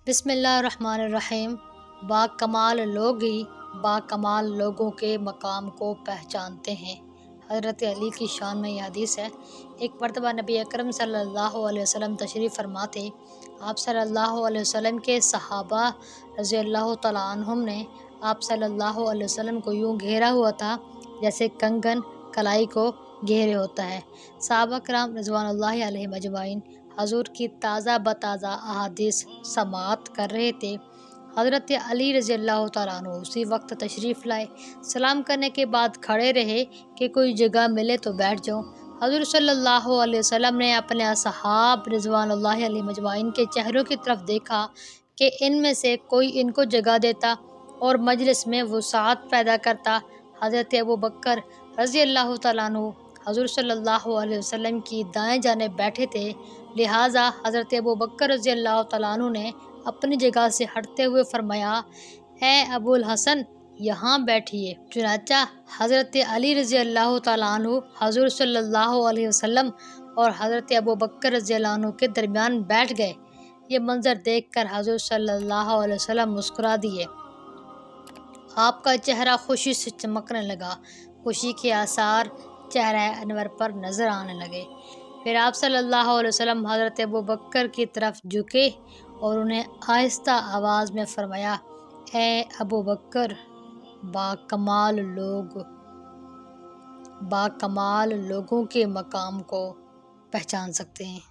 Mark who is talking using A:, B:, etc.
A: بسم اللہ الرحمن الرحیم۔ با کمال لوگ ہی با کمال لوگوں کے مقام کو پہچانتے ہیں۔ حضرت علی کی شان میں یہ حدیث ہے۔ ایک مرتبہ نبی اکرم صلی اللہ علیہ وسلم تشریف فرما تھے۔ آپ صلی اللہ علیہ وسلم کے صحابہ رضی اللہ تعالیٰ عنہم نے آپ صلی اللہ علیہ وسلم کو یوں گھیرا ہوا تھا جیسے کنگن کلائی کو گھیرے ہوتا ہے۔ صحابہ کرام رضوان اللہ علیہم اجمعین حضور کی تازہ بتازہ احادیث سماعت کر رہے تھے۔ حضرت علی رضی اللہ تعالیٰ عنہ اسی وقت تشریف لائے، سلام کرنے کے بعد کھڑے رہے کہ کوئی جگہ ملے تو بیٹھ جاؤں۔ حضور صلی اللہ علیہ وسلم نے اپنے اصحاب رضوان اللہ علیہم اجمعین کے چہروں کی طرف دیکھا کہ ان میں سے کوئی ان کو جگہ دیتا اور مجلس میں وسعت پیدا کرتا۔ حضرت ابوبکر رضی اللہ تعالیٰ عنہ حضور صلی اللہ علیہ وسلم کی دائیں جانب بیٹھے تھے، لہٰذا حضرت ابوبکر رضی اللہ تعالیٰ عنہ نے اپنی جگہ سے ہٹتے ہوئے فرمایا، اے ابو الحسن یہاں بیٹھیے۔ چنانچہ حضرت علی رضی اللہ تعالیٰ عنہ حضور صلی اللہ علیہ وسلم اور حضرت ابوبکر رضی اللہ عنہ کے درمیان بیٹھ گئے۔ یہ منظر دیکھ کر حضور صلی اللہ علیہ وسلم مسکرا دیے۔ آپ کا چہرہ خوشی سے چمکنے لگا، خوشی کے آثار چہرہ انور پر نظر آنے لگے۔ پھر آپ صلی اللہ علیہ وسلم حضرت ابوبکر کی طرف جھکے اور انہیں آہستہ آواز میں فرمایا، اے ابوبکر با کمال لوگوں کے مقام کو پہچان سکتے ہیں۔